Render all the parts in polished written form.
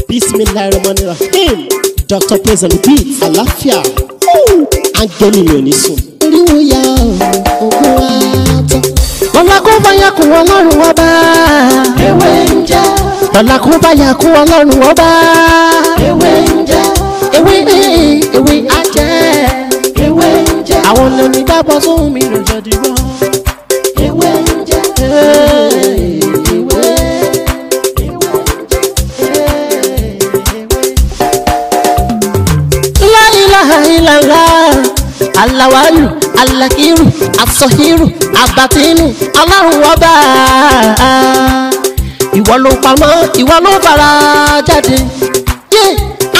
Bismillahirrahmanirrahim. Dr. Praise on the beat. Àlàáfíà. Áńgẹ́lì mi ò ní sùn. Oríwo ya ògùn wa tán. Lọ́la kó bá yà kún Ọlọ́run ọba. Ewé ń jẹ́. Lọ́la kó bá yà kún Ọlọ́run ọba. Ewé ń jẹ́. Ewé á jẹ́. Ewé ń jẹ́. Àwọn lóní dábọ̀ sóhun mi lọ́jọ́ dìbò. Ewé ń jẹ́. Alawalu, alakiru, asohiru, abatinu, Ọlọ́run ọba. Ìwọ ló pamọ́, ìwọ ló fara jáde.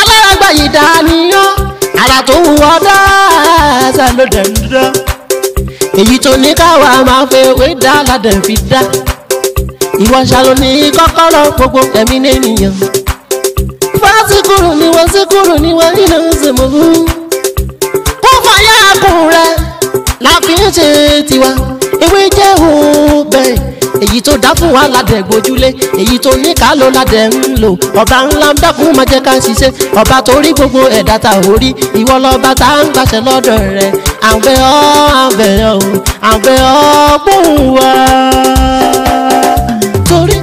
Alárágbá yìí dániyàn, ara tó wù ọ́ dáadáa ló dẹ̀ ń dá. Èyí tó ní káwa máa fẹ́ wé dá ládẹ̀ fi dá. Ìwọ ṣàlò ní kọ́kọ́rọ́ gbogbo ẹ̀mí nìyẹn. Fásikúrò ni wọ́n síkúrò ni wọ́n nínú ìsìnkú. Rẹ la fi ń ṣe tiwa ewé jẹ́ òbẹ̀ èyí tó dá fún wa ládẹ̀ gbójúlé èyí tó ní ká ló ládẹ̀ ń lò ọba ńlá ń dákun máa jẹ́ ká ṣiṣẹ́ ọba tó rí gbogbo ẹ̀dá ta ò rí ìwọ lọ́ba tá ń gbàṣẹ lọ́dọ̀ rẹ̀ àbẹ̀ ọ́ gbóhùn wá. Torí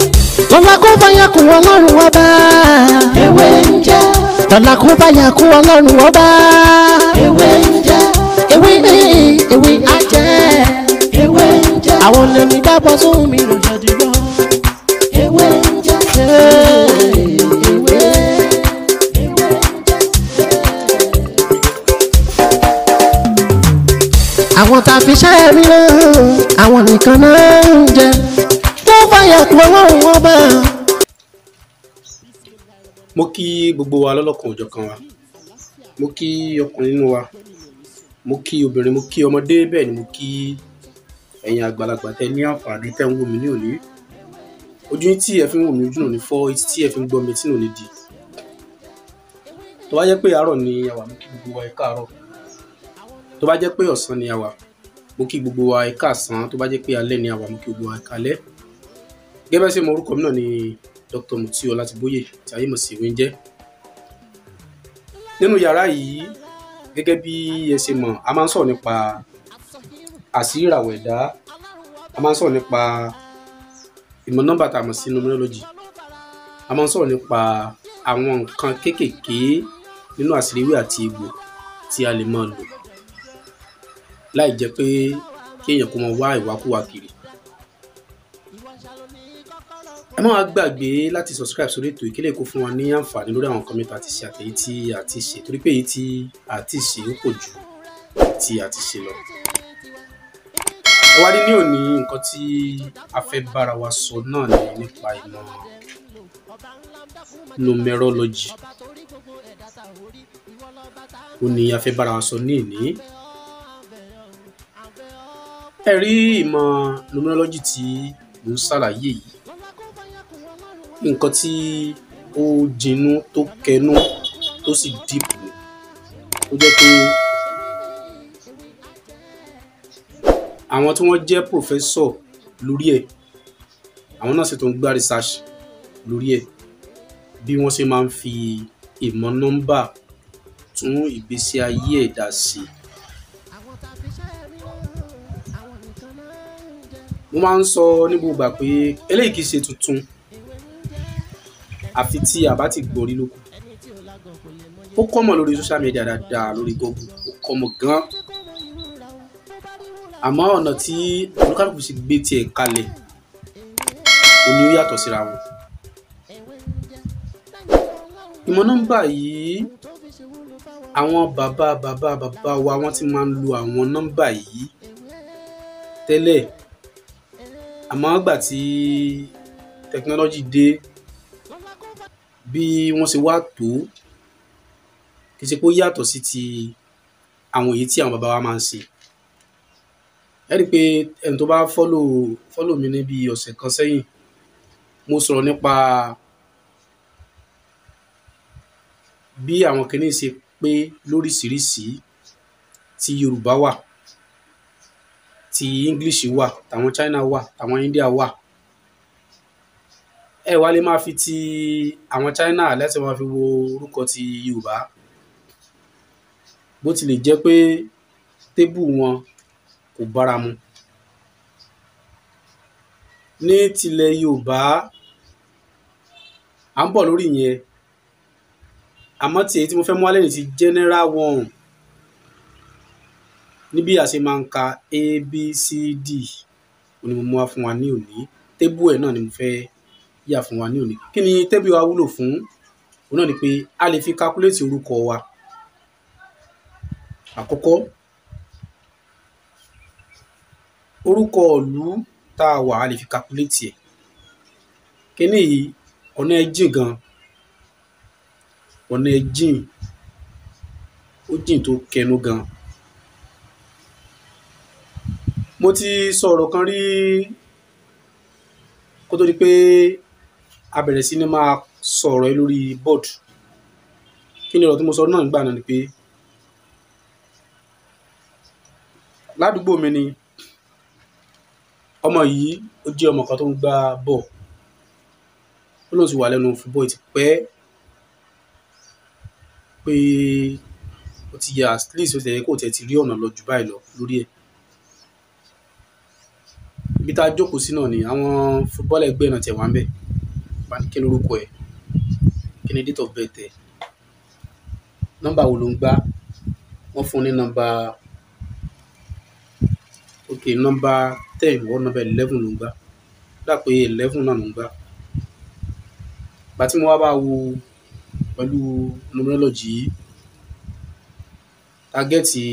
lọ́la kó bá yà kún Ọlọ́run ọba ewé ń jẹ́ lọ́la kó bá yà kún Ọlọ́run ọba ewé ń jẹ́. Ewé á jẹ́. Ewé ń jẹ́. Àwọn lèmi dábọ̀ sóhun mi lọ́jọ́ dìbò. Ewé ń jẹ́. Ewé ń jẹ́. Àwọn tá a fi ṣẹ́ mi náà, àwọn nìkan náà ń jẹ. Tó fàyà kú Ọlọ́run ọba. Mo kí gbogbo wa lọ́lọ́kan òjọ̀kan wa. Mo kí ọkùnrin nínú wa. Mo kí obìnrin, mo kí ọmọdé, bẹ́ẹ̀ ni mo kí ẹ̀yin àgbàlagbà tẹ́ ní àǹfààní tẹ́ ń wò mí ní òní. Ojú tí ẹ fi ń wò mí ojú náà ní fọ́, etí tí ẹ fi ń gbọ́ mi tí náà ní di. Tó bá jẹ́ pé àárọ̀ ni a wà, mo kí gbogbo wa ẹ káàárọ̀. Tó bá jẹ́ pé ọ̀sán ni a wà, mo kí gbogbo wa ẹ káàsán. Tó bá jẹ́ pé alẹ́ ni a wà, mo kí gbogbo wa ẹ káalẹ́. Gẹ́gẹ́ bẹ́ẹ̀ ṣe mọ orúkọ mi náà ni Dr. Mutí Ọlátìbóyè tí ayé mọ̀ sí ìwé ń jẹ́. Nínú yàrá yìí, gẹ́gẹ́ bí ẹ ṣe mọ̀, a máa ń sọ̀rọ̀ nípa àṣírí ìràwọ̀ ẹ̀dá, a máa ń sọ̀rọ̀ nípa ìmọ̀ nọ́mbà tá a mọ̀ sí numerology, a máa ń sọ̀rọ̀ nípa àwọn nǹkan kéékèèké nínú àṣírí ìwé àti egbò tí a lè máa lò láì jẹ́ pé kí èèyàn kó máa wá ìwákúwà kiri. Ẹ má wá gbàgbé láti subscribe sórí ètò ìkílẹ̀ kó fún wa ní àǹfààní lórí àwọn nǹkan mẹ́ta àti ṣe àtẹ̀yí tí a ti ṣe torí pé èyí tí a ti ṣe ó pọ̀ ju tí a ti ṣe lọ. Ẹ wá rí ní òní nǹkan tí a fẹ́ bára wa sọ náà ni nípa ìmọ̀ numerology. Ó ní a fẹ́ bára wa sọ ní ìní. Ẹ rí ìmọ̀ numerology tí mo ń ṣàlàyé yìí. Nǹkan tí ó jinú tó kẹnú tó sì dìpù ó jẹ́ pé àwọn tí wọ́n jẹ́ professor lórí ẹ̀ àwọn náà sì tó ń gbá research lórí ẹ̀ bí wọ́n ṣe máa ń fi ìmọ̀ nọ́mbà tún ìgbésí ayé ẹ̀dá sí. Mo máa ń sọ ní gbogbo ìgbà pé eléyìí kìí ṣe tuntun àfi tí a bá ti gbọ́ rí lókun. Ó kọ́mọ̀ lórí social media dáadáa lórí Google, ó kọ́mọ̀ gan. Àmọ́ ọ̀nà tí olúkálùkù sì gbé tiẹ̀ kalẹ̀ ó ní ó yàtọ̀ síra wọn. Ìmọ̀ nọ́mbà yìí àwọn bàbá wa wọ́n ti máa ń lo àwọn nọ́mbà yìí tẹ́lẹ̀. Àmọ́ ìgbà tí technology dé bí wọ́n ṣe wá tó kì í ṣe pé ó yàtọ̀ sí ti àwọn èyí tí àwọn bàbá wa máa ń ṣe. Ẹ rí i pé ẹni tó bá follow mi níbi ọ̀sẹ̀ kan sẹ́yìn mo sọ̀rọ̀ nípa bí àwọn kìíní ṣe pé lóríṣiríṣi tí Yorùbá wà, tí English wà, tàwọn China wà, tàwọn India wà. ẹ wá lè máa fi ti àwọn China lẹ́sẹ̀ máa fi wo orúkọ ti Yorùbá bó tilẹ̀ jẹ́ pé tébù wọn kò bára mu. Ní tilẹ̀ Yorùbá à ń bọ̀ lórí yẹn, àmọ́ tí èyí tí mo fẹ́ mú wálé ní ti general one níbi a ṣe máa ń ka ABCD ni mo mú wá fún wa ní òní. Tébù ẹ̀ náà ni mo fẹ́ yà fún wa ní òní. Kí ni tébù wa wúlò fún? Òun náà ni pé a lè fi calculate orúkọ wa. Àkọ́kọ́, orúkọ ìlú tá a wà a lè fi calculate ẹ̀. Kíní yìí ọ̀nà ẹ̀ jìn gan, ọ̀nà ẹ̀ jìn, ó jìn tó kẹnu gan. Mo ti sọ ọ̀rọ̀ kan rí kó tó di pé a bẹ̀rẹ̀ sí ní máa sọ̀rọ̀ ẹ lórí board. Kí ni ọ̀rọ̀ tí mo sọ náà nígbà náà ni pé ládùúgbò mi ni ọmọ yìí ó jẹ́ ọmọ kan tó ń gbá bọ́ọ̀. Ó lóun sì wà lẹ́nu football ti pẹ́ pé ó ti yà at least ó ti yẹ kó tiẹ̀ ti rí ọ̀nà lọ jù báyìí lọ lórí ẹ̀. Ibi tá a jókòó sí náà ni àwọn football ẹgbẹ́ náà tiẹ̀ wá ń bẹ̀. Bá ní kí ni orúkọ ẹ̀, kí ni date of birth ẹ̀, nọ́mbà wo ló ń gbá. Wọ́n fún un ní nọ́mbà nọ́mbà 10 or nọ́mbà 11 ló ń gbá. Dá pé 11 náà ló ń gbá. Ìgbà tí mo wá bá wo pẹ̀lú numerology yìí, tágẹ́ẹ̀tì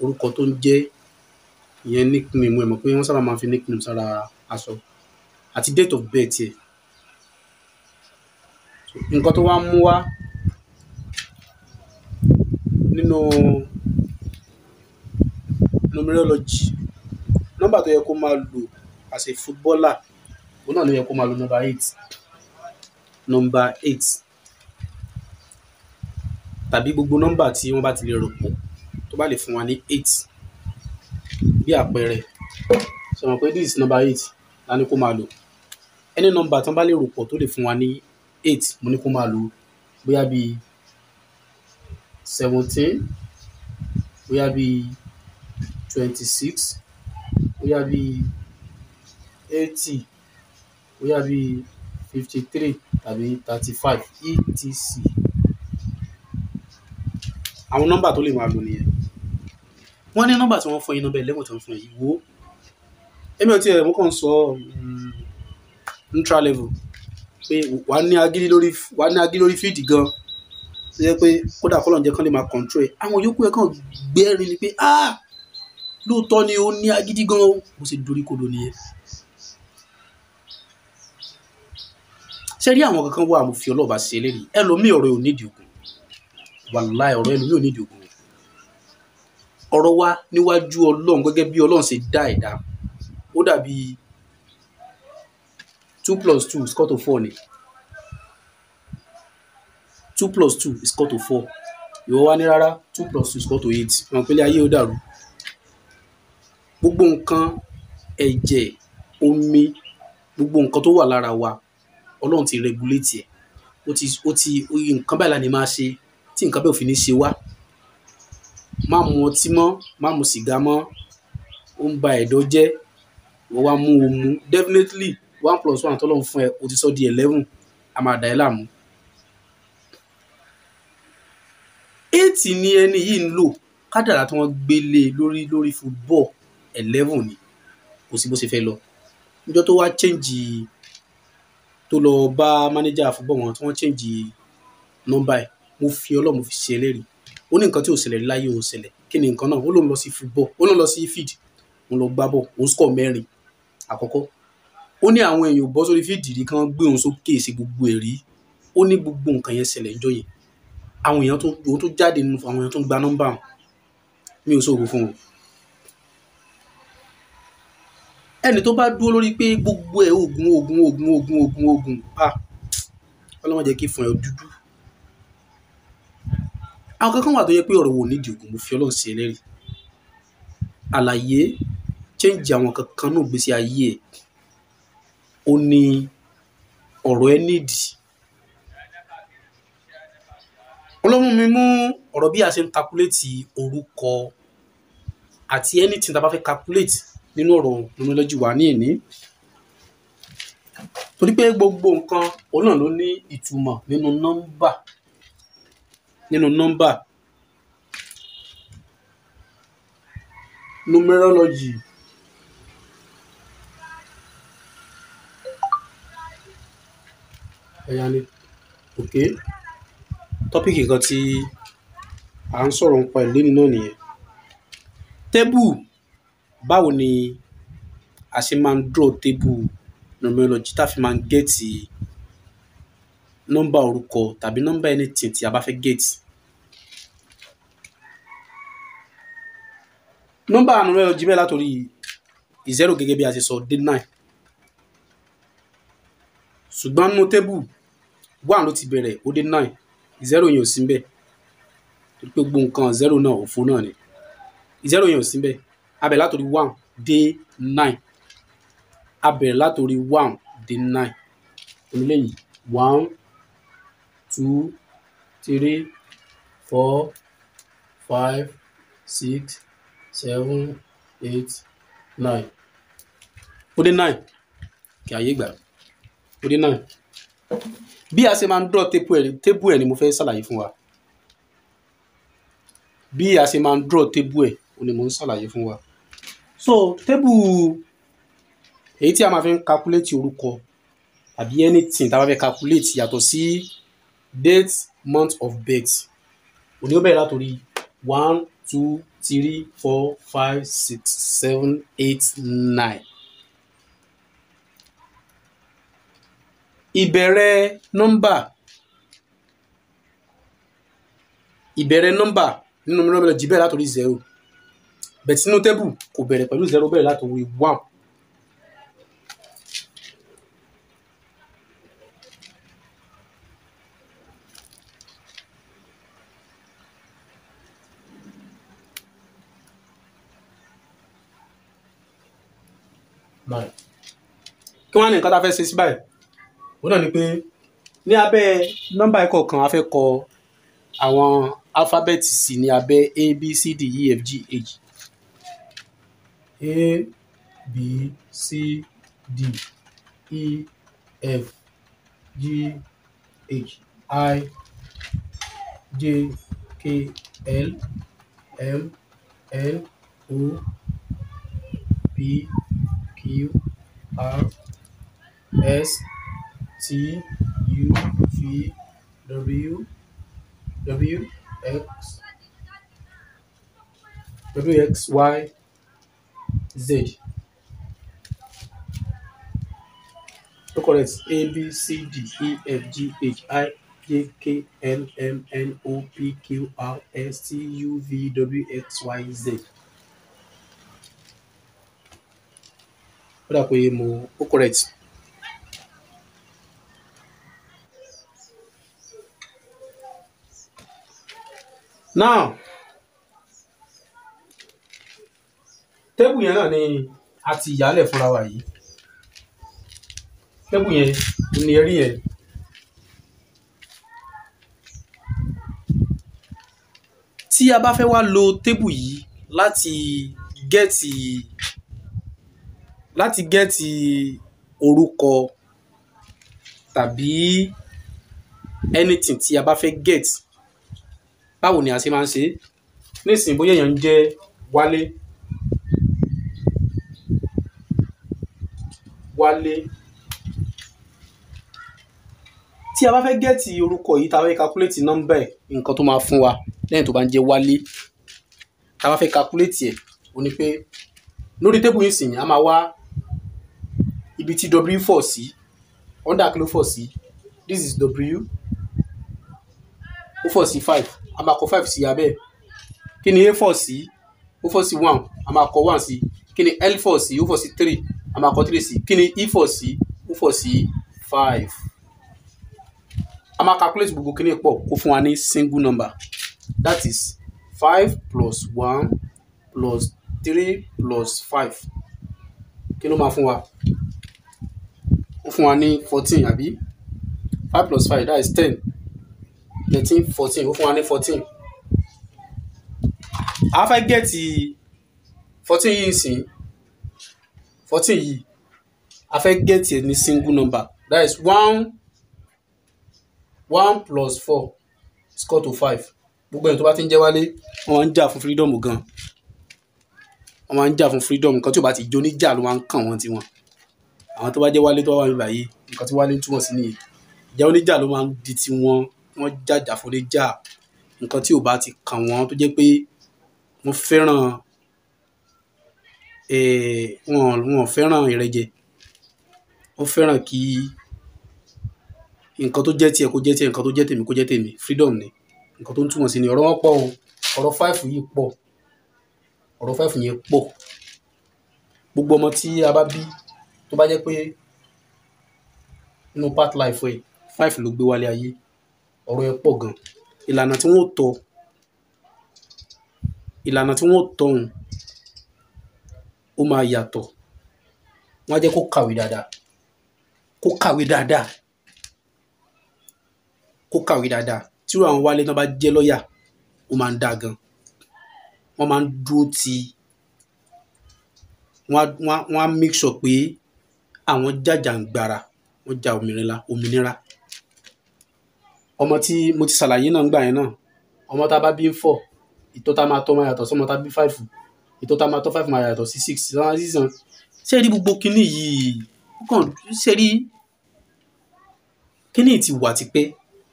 orúkọ tó ń jẹ́ ìyẹn nickname ẹ̀, mọ̀ pé wọ́n sábà máa ń fi nickname sára aṣọ àti date of birth ẹ̀. Nǹkan tó wá mú wá nínú numerology, nọ́mbà tó yẹ kó máa lò as a footballer òun náà ló yẹ kó máa lò nọ́mbà 8. Nọ́mbà 8 tàbí gbogbo nọ́mbà tí wọ́n bá ti lè rò pọ̀ tó bá lè fún wa ní 8. Bí àpẹẹrẹ, ṣe mọ̀ pé this is number 8 la ní kó máa lò. Any nọ́mbà tí wọ́n bá lè rò pọ̀ tó lè fún wa ní 8 mo ní kó máa lò. Bóyá bí 17, bóyá bí 26, bóyá bí 80, bóyá bí 53 tàbí 35 etc. Àwọn nọ́mbà tó lè máa lò nìyẹn. Wọ́n ní nọ́mbà tí wọ́n fún yín, nọ́mbà 11 tí wọ́n fún yín, wo èmi ò tiẹ̀ mú kàn sọ neutral level pé wà á ní agídí lórí fíìdì gan tó yẹ pé kódà kọ́ lọ́n jẹ́ kán lè máa control ẹ̀. Àwọn yòókù ẹ̀ kàn gbẹ́rin ni pé lóòótọ́ ni ó ní agídí gan o, bó ṣe dorí kodò nìyẹn. Ṣé rí àwọn kankan wà mo fi ọlọ́ọ̀bá ṣe eléyìí, ẹlòmíì ọ̀rọ̀ ẹ̀ ò nídìí ogun, wàláhì ọ̀rọ̀ ẹlòmíì ò nídìí ogun. Ọ̀rọ̀ wa níwájú Ọlọ́run gẹ́gẹ́ bí Ọlọ́run ṣe dá ẹ̀dá ó dàbí 2 + 2 is equal to 4 ni. 2 + 2 is equal to 4. Ìwọ wá ní rárá 2 + 2 is equal to 8. Àwọn pẹ̀lẹ́ ayé ó dàrú. Gbogbo nǹkan ẹ̀jẹ̀, omi, gbogbo nǹkan tó wà lára wa Ọlọ́run ti regulate ẹ̀. Oye nǹkan báyìí la ní máa ṣe tí nǹkan bẹ́ẹ̀ ò fi ní ṣe wá. Má mu ọtí mọ́, má mu sìgá mọ́, ó ń ba ẹ̀dọ̀ jẹ́. Wọ́n wá mú omu, definitely 1 + 1 tọ́lọ́run fún ẹ o ti sọ di 11, a máa dà ẹ́ láàmú. 8 ni ẹni yìí ń lò, kádàrá tí wọ́n gbé lé lórí football 11 ni, kò sí bó ṣe fẹ́ lọ. Níjọ́ tó wá change, tó lọ bá manager football wọn tí wọ́n change nọ́mbà ẹ̀, mo fi Ọlọ́run mo fi ṣe ẹlẹ́rìí. Ó ní nǹkan tí ò ṣẹlẹ̀ láyé ò ṣẹlẹ̀. Kí ni nǹkan náà? Ó lóun lọ sí football, ó lóun lọ sí field, òun lọ gbá bọ̀, òun score 4 àkọ́kọ́. Ó ní àwọn èèyàn bọ́ sórí field rí kán gbé òun sókè sí gbogbo ẹ̀rí. Ó ní gbogbo nǹkan yẹn ṣẹlẹ̀ níjọ́ yẹn. Àwọn èèyàn tó jáde nínú àwọn èèyàn tó ń gba nọ́mbà wọn, mi ò sọ̀rọ̀ fún wọn. Ẹni tó bá dúró lórí pé gbogbo ẹ̀ oògùn Ọlọ́run jẹ́ kí fún ẹ dúdú. Àwọn kankan wà tó yẹ pé ọ̀rọ̀ wò nídìí ogun, mo fi Ọlọ́run ṣe ẹlẹ́rìí. Àlàyé change àwọn kankan náà gbèsè ayé ẹ̀. Ó ní ọ̀rọ̀ ẹ nídìí. Ọlọ́mú mi mú ọ̀rọ̀ bí a ṣe ń calculate orúkọ àti anything tá a bá fẹ́ calculate nínú ọ̀rọ̀ numerology wa ní ìní. Torí pé gbogbo nǹkan òun náà ló ní ìtumọ̀ nínú nọ́mbà. Numerology. Ẹ̀yà ni. Okay. Tọ́pìkì kan tí à ń sọ̀rọ̀ nípa ẹ̀ lónìí náà nìyẹn. Table. Báwo ni a ṣe máa ń draw table numerology tá a fi máa ń gẹ́ẹ̀tì nọ́mbà orúkọ tàbí nọ́mbà anything tí a bá fẹ́ gẹ́ẹ̀tì. Nọ́mbà numerology bẹ́ẹ̀ látòrí 0 gẹ́gẹ́ bí a ṣe sọ dé 9. Ṣùgbọ́n nínú table 1 ló ti bẹ̀rẹ̀ ó dé 9. 0 yẹn ò sí níbẹ̀. Torí pé gbogbo nǹkan 0 náà òfo náà ni. 0 yẹn ò sí níbẹ̀. A bẹ̀rẹ̀ látòrí 1 dé 9. A bẹ̀rẹ̀ látòrí 1 dé 9. Onílé yìí 1 2 3 4 5 6 7 8 9. Ó dé 9. Kí ayé gbà. Ó dé 9. Bí a ṣe máa ń draw table ẹ̀ ni mo fẹ́ ṣàlàyé fún wa. Bí a ṣe máa ń draw table ẹ̀ ni mo ń ṣàlàyé fún wa. So table èyí tí a máa fi ń calculate orúkọ àbí anything tá a bá fẹ́ calculate yàtọ̀ sí date month of birth. Òní ó bẹ̀rẹ̀ látòrí 1 2 3 4 5 6 7 8 9. Ìbẹ̀rẹ̀ nọ́mbà nínú numerology bẹ̀rẹ̀ látòrí 0. Bẹ̀t nínú table kò bẹ̀rẹ̀ pẹ̀lú 0, bẹ̀rẹ̀ látòrí 1. Kí wọ́n á ní nǹkan tá a fẹ́ ṣe sí báyìí? Ó náà ni pé ní abẹ́ nọ́mbà ẹ̀kọ́ kan a fẹ́ kọ àwọn alphabet sí ní abẹ́ A B C D E F G H. A B C D E F G H I J K L M N O P Q R S T U V W X Y Z. So correct. A B C D E F G H I J K L M N O P Q R S T U V W X Y Z. Ó dà pé ó correct. Now table yẹn náà ni a ti yálẹ̀ fúnra wa yìí. Table yẹn ni ẹ rí yẹn. Tí a bá fẹ́ wá lo table yìí láti gẹ́ẹ̀tì orúkọ tàbí anything tí a bá fẹ́ get, báwo ni a ṣe máa ń ṣe? Nísìnyí bóyá èèyàn ń jẹ́ Wálé. Tí a bá fẹ́ gẹ́ẹ̀tì orúkọ yìí tá a fẹ́ calculate nọ́mbà ẹ̀, nǹkan tó máa fún wa lẹ́yìn tó bá ń jẹ́ Wálé, tá a bá fẹ́ calculate ẹ̀ ó ní pé lórí table yìí sìn a máa wá ibi tí W fọ̀ sí, under kí ló fọ̀ sí, this is W, ó fọ̀ sí 5, a máa kọ 5 sí abẹ́. Kí ni A fọ̀ sí? Ó fọ̀ sí 1, a máa kọ 1 sí. Kí ni L fọ̀ sí? Ó fọ̀ sí 3, a máa kọ 3 sí. Kí ni E fọ̀ sí? Ó fọ̀ sí 5. A máa calculate gbogbo kíní pọ̀ kó fún wa ní single number, that is 5 plus 1 plus 3 plus 5. Kí ló máa fún wa? Ó fún wa ní 14 àbí? 5 plus 5 that is 10 13 14 ó fún wa ní 14 a fẹ́ gẹ́ẹ̀tì 14 yìí sìn 14 yìí a fẹ́ gẹ́ẹ̀tì ẹ̀ ní single number that is 1 plus 4 is equal to 5 gbogbo ẹni tó bá ti ń jẹ́ wálé wọ́n máa ń jà fún freedom gan wọ́n máa ń jà fún freedom nǹkan tí ò bá ti jó níjà ló máa ń kàn wọ́n tiwọn àwọn tó bá jẹ́ wálé tó wà níbà yìí nǹkan tí wálé ń túmọ̀ sí nìyẹn ìjà oníjà ló máa ń di tiwọn wọ́n jàjà fún oníjà nǹkan tí ò bá ti kàn wọ́n tó jẹ́ pé wọ́n fẹ́ràn wọn fẹ́ràn ìrẹ́jẹ wọ́n fẹ́ràn kí nǹkan tó jẹ́ tiẹ̀ kó jẹ́ tiẹ̀ nǹkan tó jẹ́ tèmi kó jẹ́ tèmi freedom ni nǹkan tó ń túmọ̀ sí ni ọ̀rọ̀ wọn pọ̀ o ọ̀rọ̀ 5 yìí pọ̀ ọ̀rọ̀ 5 yẹn pọ̀ gbogbo ọmọ tí a bá bí tó bá jẹ́ pé inú part life ẹ̀ 5 ló gbé wálé ayé ọ̀rọ̀ ẹ̀ pọ̀ gan ìlànà tí wọ́n tọ́ òun ó máa yàtọ̀ wọ́n á jẹ́ kó kàwé dáadáa tí irú àwọn wálé náà bá jẹ́ lọ́ọ̀yà ó máa ń dá gan wọ́n máa ń dúró ti wọ́n á make sure pé àwọn jàjàǹgbara wọ́n ja òmìnira ọmọ tí mo ti ṣàlàyé náà ń gbà yẹn náà ọmọ tá a bá bí ń 4 ìtọ́ tá a máa tọ́ máa yàtọ̀ sọmọ tá a bí 5 ìtọ́ tá a máa tọ́ 5 máa yàtọ̀ sí 6 ṣé rí gbogbo kinní yìí ṣé rí kinní ti wà tipẹ́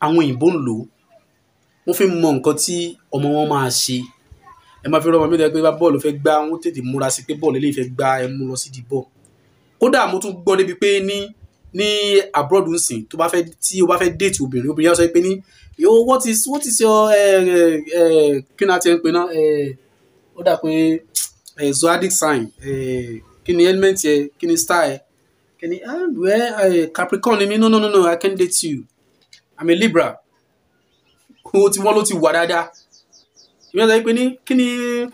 àwọn òyìnbó ń lò wọ́n fi mọ nǹkan tí ọmọ wọn máa ṣe ẹ máa fi rọmọ mi lẹ pé bá bọ́ọ̀lù fẹ́ gbá wọn tètè múra sí pé bọ́ọ̀lù eléyìí fẹ́ gbá ẹ mú lọ sí di bọ́ọ̀ kódà mo tún gbọ́ débi pé ní abroad ń sìn tí o bá fẹ́ déètì obìnrin yẹn sọ pé ní yo what is your kí ni a ti ń pè náà ó dà pé zodiac sign kí ni element yẹ kí ni star yẹ kí ni Capricorn ni mi no I can't date you I'm a Libra ó ti wọ́n ló ti wà dáadáa ìyẹn sọ pé ní kí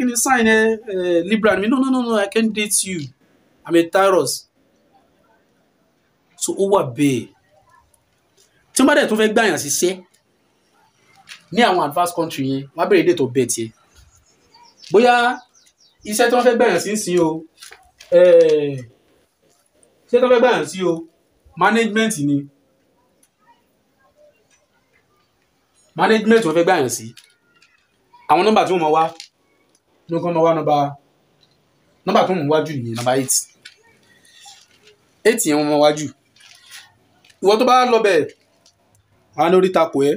ni sign Libra ni mi no I can't date you I'm a Taurus so ó wà bẹ́ẹ̀ tí wọ́n bá dẹ̀ tó fẹ́ gbàyàn ṣiṣẹ́ ní àwọn advanced country yẹn wọ́n á bẹ̀rẹ̀ date of birth yẹn bóyá iṣẹ́ tí wọ́n fẹ́ gbàyàn sí ń sìn o iṣẹ́ tí wọ́n fẹ́ gbàyàn sí o management ni wọ́n fẹ́ gbàyàn sí àwọn nọ́mbà tí wọ́n máa wá ní wọ́n máa wá nọ́mbà tó mú wájú nìyẹn nọ́mbà 8 yẹn wọ́n máa wájú ìwọ tó bá lọ bẹ̀ àwọn lórí takò ẹ́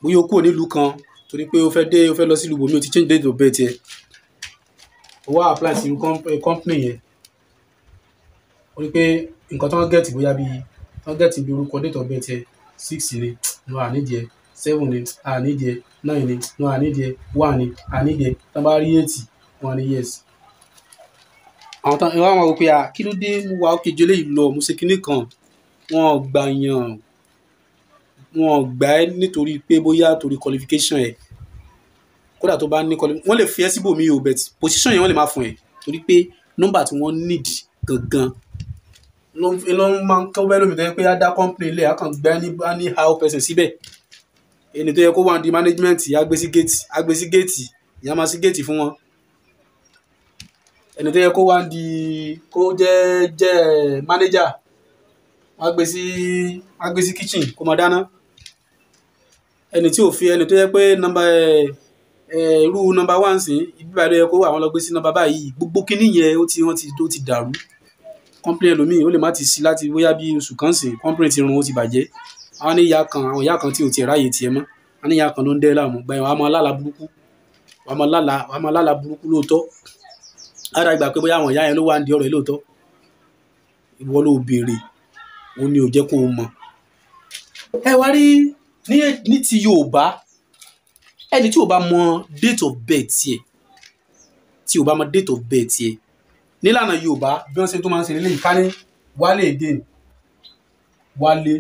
bóyá o kúrò nílùú kan torí pé o fẹ́ lọ sí ìlú bòmí o ti change date of birth yẹn o wá apply sí company yẹn o rí pé nǹkan tó ń gẹ̀tì bóyá bí wọ́n gẹ̀tì bí orúkọ date of birth yẹn 6 ni no àníjẹ 7 ni àníjẹ 9 ni no àníjẹ 1 ni àníjẹ tó bá rí 8 1 ni yes àwọn tán ìwà wọn wò pé kí ló dé mo wà ókè jọlé yìí lọ mo ṣe kinní kan wọn gbà ẹ́ nítorí pé bóyá torí qualification ẹ̀ kódà tó bá ní wọ́n lè fi ẹ́ síbòmí o bet position yẹn wọ́n lè má fún ẹ torí pé nọ́mbà tí wọ́n need gangan ló máa ń kọ́ bẹ́ẹ̀ lómi tó yẹ pé á dá company ilé á kàn gbé ní how person síbẹ̀ ẹni tó yẹ kó wà ní management á gbé sí gate ìyá máa sí gate fún wọn ẹni tó yẹ kó wá di kó jẹ́ manager wọ́n á gbé sí kitchen kó máa dáná ẹni tí ò fi ẹni tó yẹ pé irú nọ́mbà 1 sí ibi báyìí ló yẹ kó wà wọ́n lọ gbé sí nọ́mbà báyìí gbogbo kinní yẹn ó ti dàrú company ẹlòmíì ó lè má ti sí láti bóyá bí oṣù kan sí company ti run ó ti bàjẹ́ àwọn ìyá kan tí ò tiẹ̀ ráyè tiẹ̀ mọ́ àwọn ìyá kan ló ń dẹ́ láàmú gbàyàn wàá máa lálàá burúkú lóòótọ́ ara ìgbà pé bóyá àwọn ìyá yẹn ló wà ń di ọ̀rọ̀ yìí lóòótọ́ ìwọ ló béèrè òun ni ò jẹ́ kó o mọ̀. ẹ wá rí ní ti Yorùbá ẹni tí ò bá mọ date of birth yẹ nílànà Yorùbá bí wọ́n ṣe tó máa ń ṣe lélẹ́yìn ká ní wálé again wálé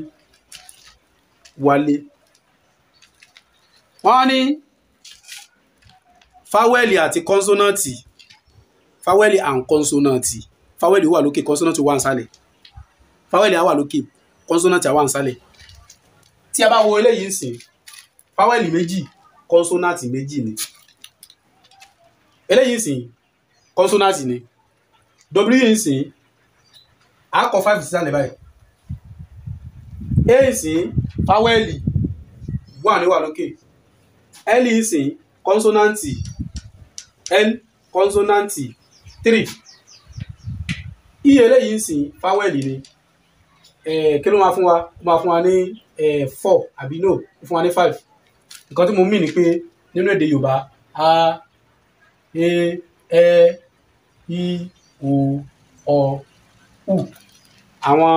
wọ́n ní fáwẹ́lì àti kọ́nsọ́nàtì fáwẹ́lì and kọ́nsọ́nàtì fáwẹ́lì wà lókè kọ́nsọ́nàtì wà nísàlẹ̀ fáwẹ́lì á wà lókè kọ́nsọ́nàtì á wà nísàlẹ̀ tí a bá wo eléyìí ń sìn fáwẹ́lì méjì kọ́nsọ́nàtì méjì ni eléyìí ń sìn kọ́nsọ́nàtì ni w ń sìn a kọ 5 sísàlẹ̀ báyìí a ń sìn fáwẹ́lì 1 ni wà lókè l ń sìn kọ́nsọ́nàtì l kọ́nsọ́nàtì 3 iye eléyìí ń sìn fáwẹ́lì ni kí ló máa fún wa ó máa fún wa ní 4 àbí no ó fún wa ní 5 nǹkan tí mo mì ní pé nínú èdè Yorùbá a e ẹ i o ọ u àwọn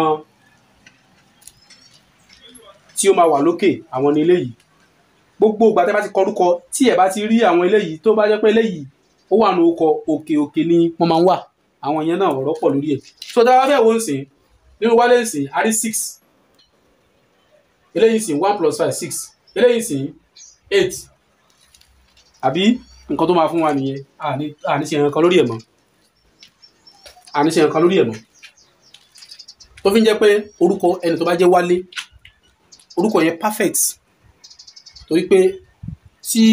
tí ó máa wà lókè àwọn ní eléyìí gbogbo ìgbà tẹ́ bá ti kọ orúkọ tí ẹ bá ti rí àwọn eléyìí tó bá jẹ́ pé eléyìí ó wà ní orúkọ òkè òkè ni wọ́n máa ń wà àwọn yẹn náà ọ̀rọ̀ pọ̀ lórí ẹ̀ so tá a bá fẹ́ wo ń sìn nínú wálé ń sìn a rí 6 eléyìí sìn 1 + 5 6 eléyìí sìn 8 àbí nǹkan tó máa fún wa nìyẹn àní ṣe nǹkan lórí ẹ̀ mọ́ àní ṣe nǹkan lórí ẹ̀ mọ́ tó fi ń jẹ́ pé orúkọ ẹni tó bá jẹ́ Wálé orúkọ yẹn perfect torí pé tí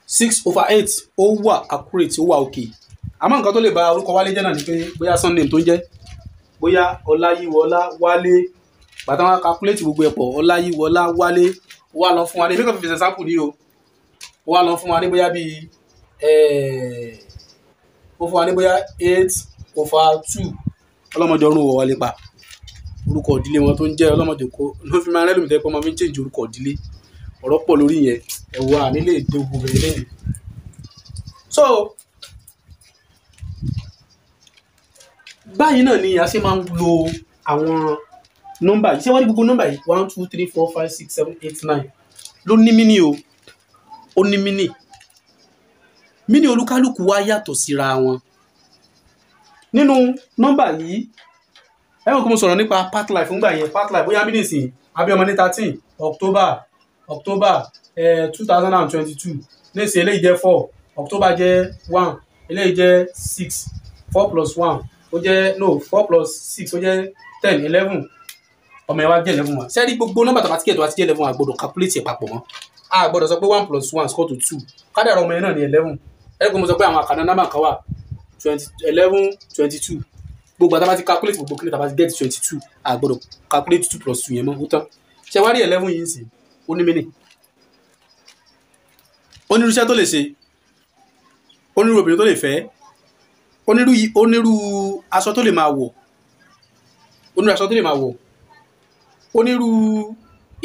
6/8 ó wà accurate ó wà okay àmọ́ nǹkan tó lè ba orúkọ Wálé jẹ́ náà ni pé bóyá surname tó ń jẹ́ bóyá Ọláyíwọlá Wálé bàtà wọn calculate gbogbo ẹ̀pọ̀ Ọláyíwọlá Wálé ó wà lọ fún wa ní bí kò fi fẹsẹ̀ sample ní o ó wà lọ fún wa ní bóyá bíi ó fún wa ní bóyá 8/2 ọlọ́mọdé ọrùn wọ̀ wálé pa orúkọ ìdílé wọn tó ń jẹ́ ọlọ́mọdé kó ló fi máa rẹ́lùmí tẹ́ pé ọmọ fi ń change orúkọ ìdílé ọ̀rọ̀ pọ̀ lórí yẹn ẹ̀wọ̀ ànílé èdè gbogbo ẹ̀ lẹ́yìn. so báyìí náà ni a ṣe máa ń lo àwọn nọ́mbà yìí ṣé wọ́n ní gbogbo nọ́mbà yìí 1 2 3 4 5 6 7 8 9 ló ní mínì o ó ní mínì olúkálùkù wá yàtọ̀ síra wọn nínú nọ́mbà yìí ẹ̀wọ̀n kí mo sọ̀rọ̀ nípa part life fúngbà yẹn part life bóyá mínì sìn abíọ́mọ ní 13 October 2022 ní ìsìn eléyìí jẹ́ 4 October jẹ́ 1 eléyìí jẹ́ 6 4 + 1 ó jẹ́ no 4 + 6 ó jẹ́ 10 11 ọmọ ẹ wá jẹ́ 11 wa sẹ́ẹ̀rí gbogbo nọ́mbà tàbí tíkẹ̀tì wa ti jẹ́ 11 wa gbọ́dọ̀ calculate ẹ̀ papọ̀ mọ́ a gbọ́dọ̀ sọ pé 1 + 1 = 2 kádàrá ọmọ yẹn náà ní 11 ẹ̀rọ mo sọ pé àwọn àkàndá nọ́mbà kan wà 11 22 gbogbo àtàbà ti calculate gbogbo kílẹ̀ tàbá ti get 22 a gbọ́dọ̀ calculate 2 + 2 yẹn mọ́ ó tán ṣe wá rí 11 yìí sí ó ní mínì onírú iṣẹ́ tó lè ṣe onírú obìnrin tó lè fẹ́ onírú aṣọ tó lè máa wọ̀ onírú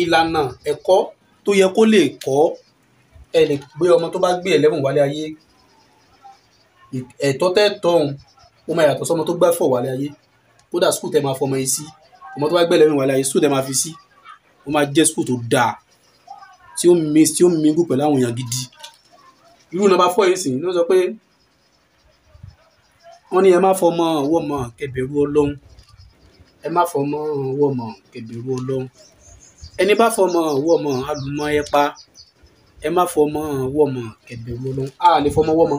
ìlànà ẹ̀kọ́ tó yẹ kó lè kọ́ ẹ lè gbé ọmọ tó bá gbé 11 wálé ayé ẹ̀tọ́ tẹ́tọ́ òun ó máa yàtọ̀ sọ́mọ tó gbá 4 wálé ayé kódà skul tẹ́ máa fọmọ yìí sí ọmọ tó bá gbé 11 wálé ayé skul tẹ́ máa fi sí ó máa jẹ́ skul tó dáa tí ó mingu pẹ̀lú àwọn èèyàn gidi irú nọ́mbà 4 yìí sì ló sọ pé wọ́n ní ẹ má fọmọ ọwọ́ mọ kẹbẹ̀rú Ọlọ́run ẹ má fọmọ ọwọ́ mọ kẹbẹ̀rú Ọlọ́run ẹni bá fọmọ ọwọ́ mọ alùmọ́ ẹ pa ẹ má fọmọ ọwọ́ mọ kẹbẹ̀rú Ọlọ́run a lè fọmọ ọwọ́ mọ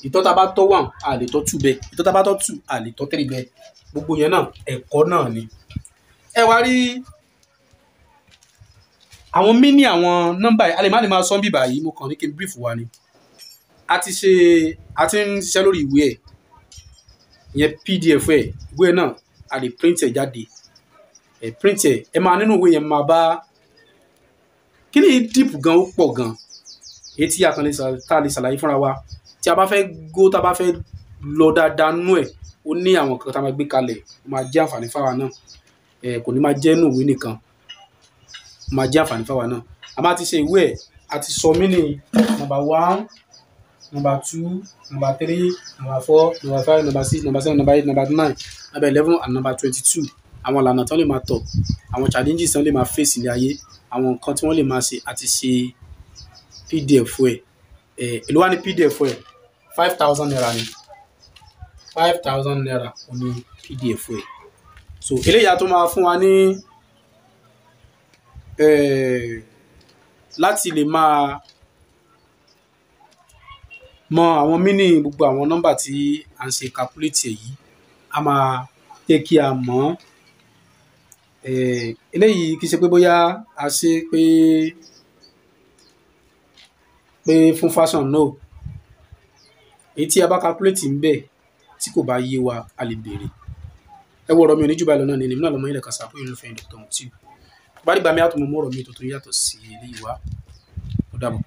ìtọ́ tá bá tọ́ 1 a lè tọ́ 2 bẹ́ẹ̀ ìtọ́ tá bá tọ́ 2 a lè tọ́ 3 bẹ́ẹ̀ gbogbo yẹn náà ẹ̀kọ́ náà ni ẹ wá rí àwọn mínì àwọn nọ́mbà yìí a lè má lè máa sọ bíbà yìí mo kàn ní kí n brief wa ni a ti ń ṣiṣẹ́ lórí ìwé ẹ̀ ìyẹn PDF ẹ̀ ìwé náà a lè print ẹ̀ jáde ẹ̀ print ẹ̀ máa nínú ìwé yẹn máa bá kí ni deep gan ó pọ̀ gan èyí tí a kan lè ṣàlàyé fúnra wa tí a bá fẹ́ tá a bá fẹ́ lọ dáadáa nú ẹ̀ ó ní àwọn kan tá a máa gbé kalẹ̀ ó máa jẹ́ àǹfààní fáwa náà kò ní máa jẹ́ nù ìwé nìkan máa jẹ́ àǹfààní fáwa náà a máa ti ṣe ìwé ẹ̀ a ti sọ mínì number 1 number 2 number 3 number 4 number 5 number 6 number 7 number 8 number 9 number 11 and number 22 àwọn ìlànà tí wọ́n lè máa tọ̀ àwọn challenges tí wọ́n lè máa face ilé ayé àwọn nǹkan tí wọ́n lè máa ṣe àti ṣe PDF ẹ̀ èló wá ní PDF ẹ̀ 5,000 naira ni 5,000 naira ó ní PDF ẹ̀ so eléyà tó máa fún wa ní láti lè máa mọ àwọn mínì gbogbo àwọn nọ́mbà tí a ń ṣe calculate yìí a máa jẹ́ kí a mọ̀ eléyìí kì í ṣe pé bóyá a ṣe pé fún fashion no, èyí tí a bá calculate ń bẹ̀ tí kò bá yé wa a lè béèrè. Ẹ wo ọ̀rọ̀ mi ò ní jù báyìí lọ náà ni èmi náà lọ́mọ ilẹ̀ kan sàpò ìlú fẹ́yìn Dr. Mutiu. Bá dìgbà mi àtúmọ̀ mọ́ ọ̀rọ̀ mi tó tún yàtọ̀ sí eléyìí wá. Ó dàbọ̀.